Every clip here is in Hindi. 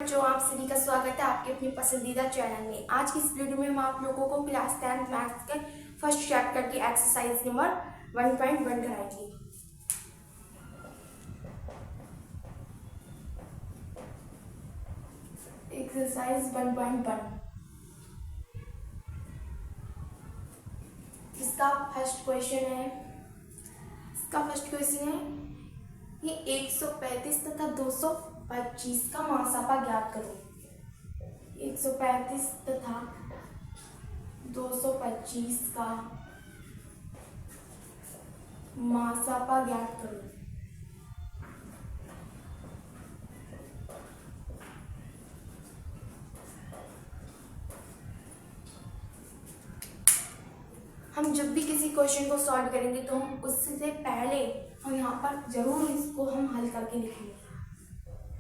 बच्चों, आप सभी का स्वागत है आपके अपने पसंदीदा चैनल में। आज की इस वीडियो में हम आप लोगों को क्लास 10 मैथ्स के फर्स्ट चैप्टर की एक्सरसाइज नंबर 1.1 कराएंगे। एक्सरसाइज 1.1 इसका फर्स्ट क्वेश्चन है ये 135 तथा 225 का मासापा ज्ञात करो। 135 तथा 225 का मासापा ज्ञात करो। हम जब भी किसी क्वेश्चन को सॉल्व करेंगे तो हम उससे पहले हम यहाँ पर जरूर इसको हम हल करके लिखेंगे।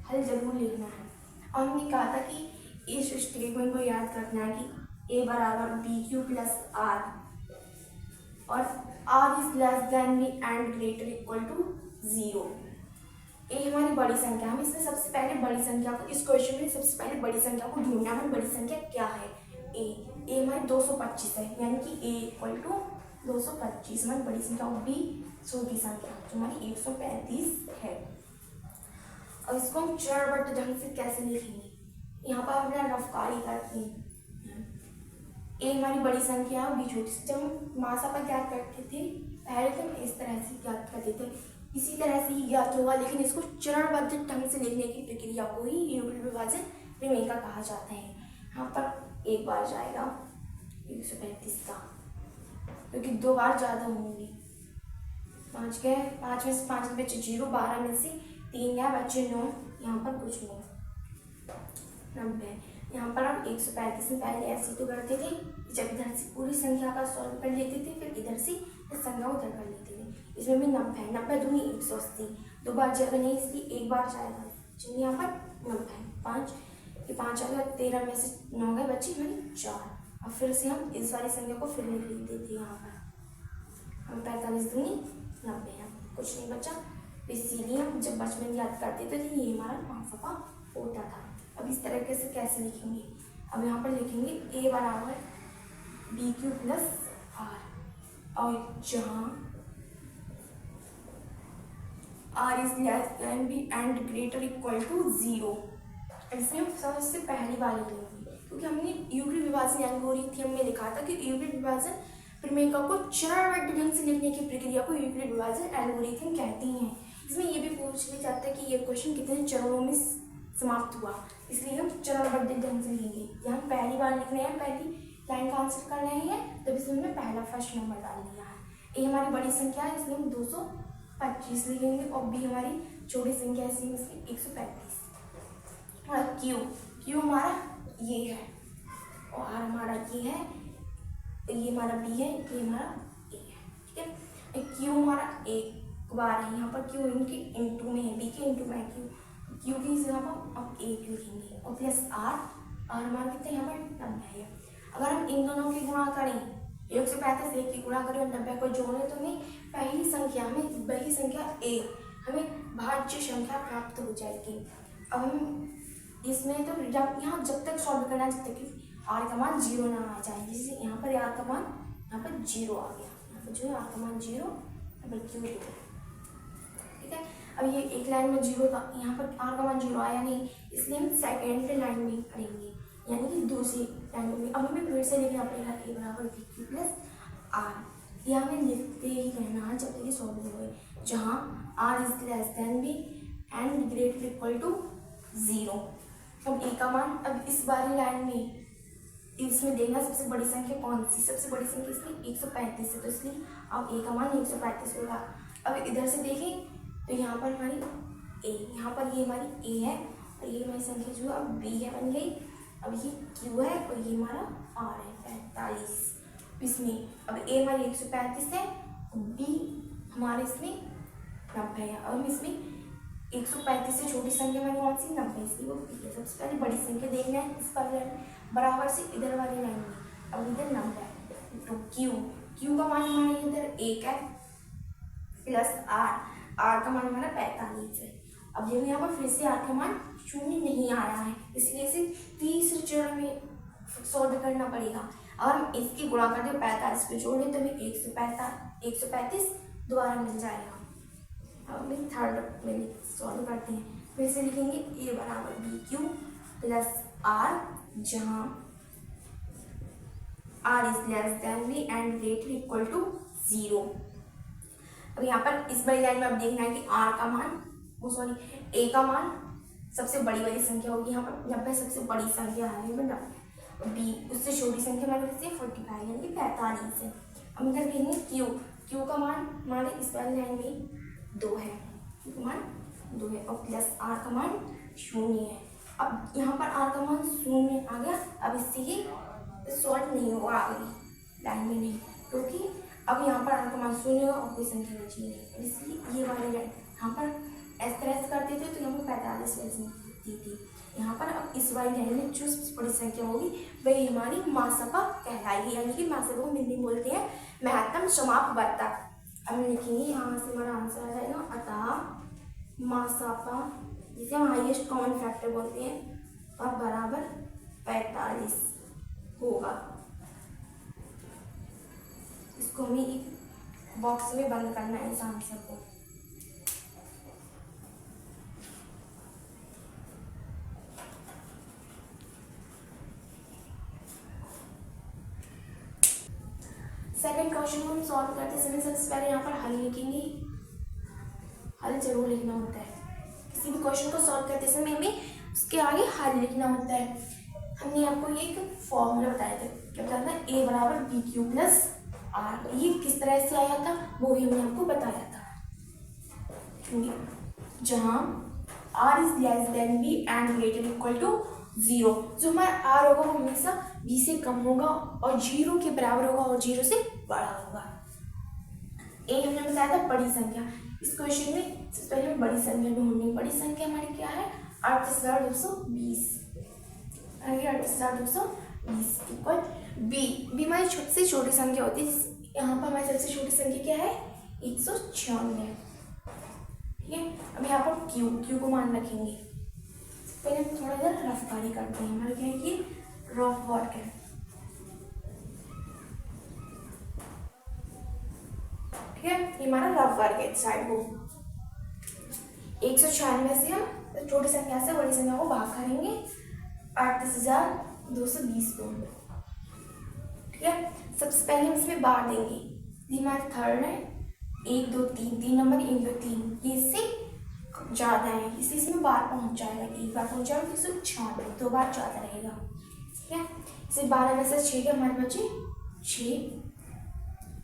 हल जरूर लिखना है। और हमने कहा था कि इस स्टेटमेंट को याद करना है कि a बराबर बी क्यू प्लस आर और r is less than b and greater equal to 0। A हमारी बड़ी संख्या, हम इसमें सबसे पहले बड़ी संख्या को, इस क्वेश्चन में सबसे पहले बड़ी संख्या को ढूंढना है। बड़ी संख्या क्या है? ए हमारी 225 है, यानी कि a इक्वल टू 225 हमारी बड़ी संख्या और b छोटी संख्या जो हमारी 135 है। और इसको हम चरणबद्ध ढंग से कैसे लिखेंगे? यहाँ पर अपना रफकारी करते हैं। ए हमारी बड़ी संख्या और b छोटी। जब हम मासापा ज्ञात करते थे पहले तो हम इस तरह से ज्ञात करते थे, इसी तरह से ही ज्ञात होगा, लेकिन इसको चरणबद्ध ढंग से लिखने की प्रक्रिया को ही यूक्लिड विभाजन प्रमेय का कहा जाता है। यहाँ पर एक बार जाएगा 135 का, क्योंकि दो बार ज़्यादा होंगे। 5 गए, 5 में से 5 के बच्चे 0, 12 में से 3 गया बच्चे 9, यहाँ पर कुछ नहीं 90। यहाँ पर हम 135 में पहले ऐसे तो करते थे, जब इधर से पूरी संख्या का सॉल्व कर लेते थे, फिर इधर से इस संख्या को उधर कर लेते थे। इसमें भी 90 है, 90 दूनी 180, दो बार जगह नहीं इसलिए एक बार जाएगा। चलिए यहाँ पर 90 है, 5 ये 5 आ गया, 13 में से 9 गए बच्चे हमारी 4। अब फिर से हम इस वाली संख्या को फिर लिख लेते थे। यहाँ पर हम 45 दूनी 90 है, कुछ नहीं बचा। इसीलिए हम जब बचपन याद करते थे तो ये हमारा मासापा होता था। अब इस तरीके से कैसे लिखेंगे? अब यहाँ पर लिखेंगे a बराबर बी क्यू प्लस आर, और जहाँ r is less than b and greater equal to 0। इसमें हम सबसे पहली वाली लेंगे, क्योंकि हमने यूक्लिड विभाजन एल्गोरिथम में लिखा था कि यूक्लिड विभाजन प्रमेय को चरणबद्ध ढंग से लिखने की प्रक्रिया को यूक्लिड विभाजन एल्गोरिथम कहते हैं। इसमें ये भी पूछ लिया जाता है कि ये क्वेश्चन कितने चरणों में समाप्त हुआ, इसलिए हम चरणबद्ध ढंग से लिखेंगे। यहाँ पहली बार लिख रहे हैं, पहली लाइन का आंसर कर रहे हैं, तब इसमें हमने पहला फर्स्ट नंबर डाल दिया है। ए हमारी बड़ी संख्या है, इसलिए हम 225 लिखेंगे, और बी हमारी छोटी संख्या है, इसलिए 135। और क्यू हमारा ये है, और आर हमारा ये है, ये हमारा बी है, ये हमारा ए है। ठीक है, क्यू हमारा एक बार है, यहाँ पर क्यू इनके इंटू में है, बी के इंटू में क्यू की जगह पर अब एक लिखेंगे, और प्लस आर हमारा कितना यहाँ पर 90 है। अगर हम इन दोनों की गुणा करें, 135 एक की गुणा करें और 90 को जोड़ें, तो हमें पहली संख्या में वही संख्या ए हमें भाज्य संख्या प्राप्त हो जाएगी। अब हम इसमें तो जब तक सॉल्व करना है, जब तक कि आर का मान 0 ना आ जाए। जैसे यहाँ पर आर का मान यहाँ पर 0 आ गया, यहाँ पर जो है आर का मान 0, यहाँ पर क्यू 2। ठीक है, अब ये एक लाइन में 0 था, यहाँ पर आर का मान 0 आया नहीं, इसलिए हम सेकेंड लाइन में करेंगे, यानी कि दूसरी लाइन में। अब हमें फिर से लिखना पड़ेगा ए बराबर बी क्यू प्लस आर। यह हमें लिखते ही रहना है जब तक ये सॉल्व हो गए, जहाँ r is less than b and greater equal to 0। अब ए का मान, अब इस वाली लाइन में इसमें देखना सबसे बड़ी संख्या कौन सी, सबसे बड़ी संख्या इसमें 135 है, तो इसलिए अब ए का मान 135 होगा। अब इधर से देखें तो यहाँ पर हमारी ए, यहाँ पर ये हमारी ए है, और ये हमारी संख्या जो है अब बी है बन गई। अब ये क्यू है और ये हमारा आर है 45। इसमें अब ए हमारी 135 है, बी हमारे इसमें 90 है। अब हम इसमें 135 से छोटी संख्या हमारी कौन सी? 90, इसलिए वो बी है। सबसे पहले बड़ी संख्या देखना है इस वाली लाइन बराबर से इधर वाली लाइन में। अब इधर 90 है, तो क्यू का मान हमारे इधर 1 है प्लस आर का मान हमारा 45 है। अब देखो यहाँ पर फिर से आर का मान शून्य नहीं आ रहा है, इसलिए इसे तीसरे चरण में सॉल्व करना पड़ेगा। अगर हम इसकी गुणा करके 45 पे जोड़ लें तो हमें 135 दोबारा मिल जाएगा। अब हम थर्ड में सॉल्व करते हैं, फिर से लिखेंगे a बराबर बी क्यू प्लस आर, जहाँ r is less than b and greater equal to 0। अब यहाँ पर इस बड़ी लाइन में अब देखना है कि r का मान a का मान सबसे बड़ी वाली संख्या होगी। यहाँ पर जब सबसे बड़ी संख्या है बेटा b, उससे छोटी संख्या हमारे से 45 यानी कि 45 है। हम इधर देखेंगे q का मान हमारे इस वाली लाइन में 2 है, q का मान 2 है और प्लस r का मान 0 है। अब यहाँ पर r का मान 0 आ गया। अब इससे ये सॉल्व नहीं होगा आगे लाइन में नहीं, क्योंकि अब यहाँ पर r का मान 0 होगा और कोई संख्या बची नहीं, इसलिए ये वाली लाइन यहाँ पर इस तरह से करते थे तो यहाँ पर 45 बचती थी। यहाँ पर अब इस वाली लाइन में जो सबसे बड़ी संख्या होगी वही हमारी मासपा कहलाएगी, यानी कि मासपा को हिंदी बोलते हैं महत्तम समापवर्तक। अब लिखेंगे यहाँ से हमारा आंसर आ जाएगा अतः मासपा, जिसे हम हाईएस्ट कॉमन फैक्टर बोलते हैं, अब बराबर 45 होगा। इसको हमें एक बॉक्स में बंद करना है इस आंसर को। सेकंड क्वेश्चन को हम सॉल्व करते समय सबसे पहले यहाँ पर हल लिखेंगे। हल जरूर लिखना होता है, किसी भी क्वेश्चन को सॉल्व करते समय हमें उसके आगे हल लिखना होता है। हमने आपको ये एक फॉर्मूला बताया था, क्या बताया था, a बराबर बी क्यू प्लस आर। ये किस तरह से आया था वो भी हमने आपको बताया था, जहाँ r is less than b and greater equal to 0। जो हमारा r होगा वो हमेशा b से कम होगा और 0 के बराबर होगा और 0 से बड़ा होगा। a हमने बताया था बड़ी संख्या। इस क्वेश्चन में सबसे पहले बड़ी संख्या ढूंढनी। बड़ी संख्या हमारी क्या है, 38,220, 38,220 इक्वल b हमारी छोटी से छोटी संख्या होती है। यहाँ पर हमारी सबसे छोटी संख्या क्या है, 196। ठीक है, अब यहाँ पर q को मान रखेंगे। पहले हम थोड़ा इधर रफकारी करते हैं, हमारा क्या है कि रफ वर्क है। ठीक है, ये हमारा रफ वर्क है। साइड को 196 से हम छोटी संख्या से बड़ी संख्या को भाग करेंगे 38,220 को। ठीक है, सबसे पहले हम इसमें बार देंगे। ये हमारा थर्ड है, 1 2 3 3 नंबर 1 2 3, ये इससे ज़्यादा है इसलिए इसमें बार पहुंच जाएगा। एक बार पहुंच जाएगा तो 196, 2 बार ज़्यादा रहेगा। ठीक है, इसे 12 में से 6 के हमारे बचे 6,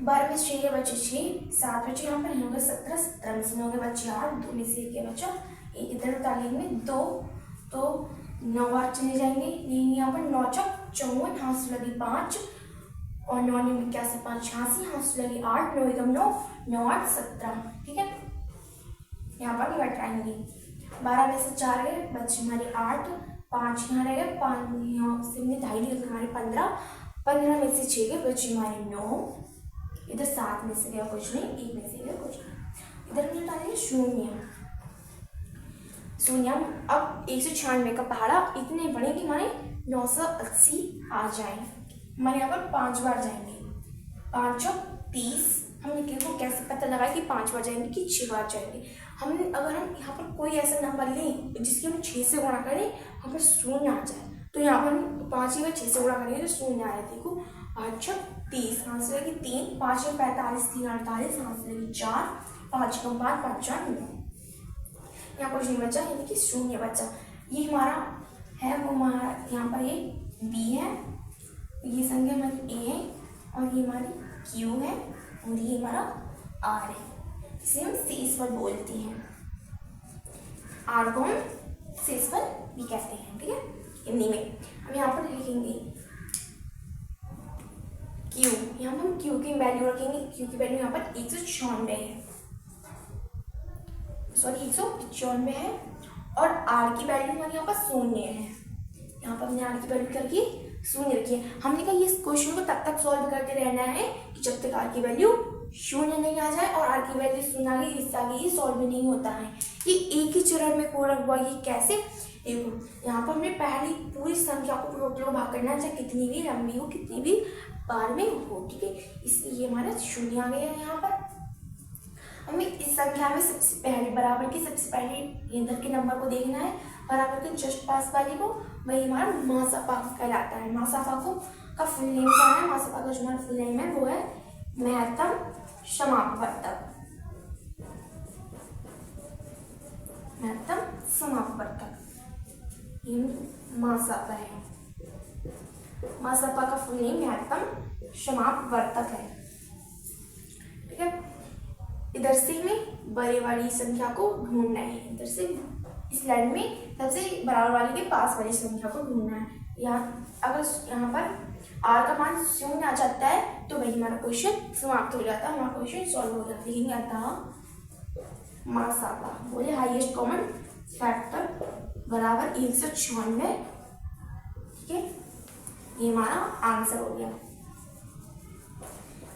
12 में से 6 के बचे 6, 7 बचे यहाँ पर होंगे 17, 17 में से 9 के बचे 8, 2 में से 1 के बचा, एक इधर उतारेंगे 2, तो 9 बार चले जाएंगे। लेकिन यहाँ पर 9 चौक 54, हाथ से लगी 5 और 9 ने 81, 5 86, हाथ से लगी 8, 9 एकदम 9, 9 8 17। ठीक है, यहाँ पर घटाएंगे। 12 में से 4 गए, बच्चे हमारे 8, 5 यहाँ रह गए, 5 यहाँ से हमने 2.5 निकल हमारे 15, 15 में से 6 गए, बच्चे हमारे 9, इधर 7 में से गया कुछ नहीं, 1 में से गया कुछ नहीं, इधर हमने डालेंगे 0। अब 196 का पहाड़ा इतने बड़े कि हमारे 980 आ जाए। हमारे यहाँ पर 5 बार जाएंगे, 5 और 30। हमने को कैसे पता लगा कि 5 बार जाएंगे कि 6 बार जाएंगे। हमने अगर हम यहाँ पर कोई ऐसा नंबर लें जिसकी हम 6 से गुणा करें, वहाँ पर 0 आ जाए, तो यहाँ पर हम 5 ही 6 से गुणा करेंगे तो 0 आया। देखो 5 और 30, हाथ से लगी 3, 5 और 45, 3 48, हाथ से लगी 4, 5 कम 5, 5 4 9, यहाँ पर 0 बचा यानी कि 0 बचा। ये हमारा है, वो हमारा यहाँ पर ये b है, ये संख्या हमारी a है और ये हमारी q है और ये हमारा r है। इसे हम शेषफल बोलते हैं, r को हम शेषफल भी कहते हैं। ठीक है, हिंदी में हम यहाँ पर लिखेंगे q, यहाँ पर हम q की वैल्यू रखेंगे। q की वैल्यू यहाँ पर 196 है, सॉरी 195 है और r की वैल्यू हमारे यहाँ पर 0 है। यहाँ पर हमने r की वैल्यू करके 0 रखी है। हमने कहा इस क्वेश्चन को तब तक सॉल्व करते रहना है कि जब तक r की वैल्यू 0 नहीं आ जाए, और r की वैल्यू 0 आ गई, इससे आगे ये सॉल्व भी नहीं होता है। ये एक ही चरण में पूरा हुआ। ये कैसे, देखो यहाँ पर हमें पहली पूरी संख्या को टोटल को भाग करना है, चाहे कितनी भी लंबी हो, कितनी भी बार में हो, ठीक है। इसलिए हमारा शून्य आ गया यहाँ पर। हमें इस संख्या में सबसे पहले बराबर की सबसे पहले इधर के नंबर को देखना है, बराबर के जस्ट पास वाले को, वही हमारा मासापा कहलाता है। मासापा को का फुल नेम क्या है? मासापा का जो हमारा फुल नेम है वो है महत्तम समापवर्तक। महत्तम समापवर्तक ये मासापा है। मासापा का फुल नेम महत्तम समापवर्तक है, ठीक है। इधर से हमें बड़े वाली संख्या को ढूंढना है, इधर से इस लाइन में सबसे बराबर वाले के पास वाली संख्या को ढूंढना है। यहाँ अगर यहाँ पर r का मान 0 आ जाता है तो वही हमारा क्वेश्चन समाप्त हो जाता है, हमारा क्वेश्चन सॉल्व हो जाता है। लिखेंगे अतः मासापा बोले हाईएस्ट कॉमन फैक्टर बराबर 196, ठीक है। ये हमारा आंसर हो गया।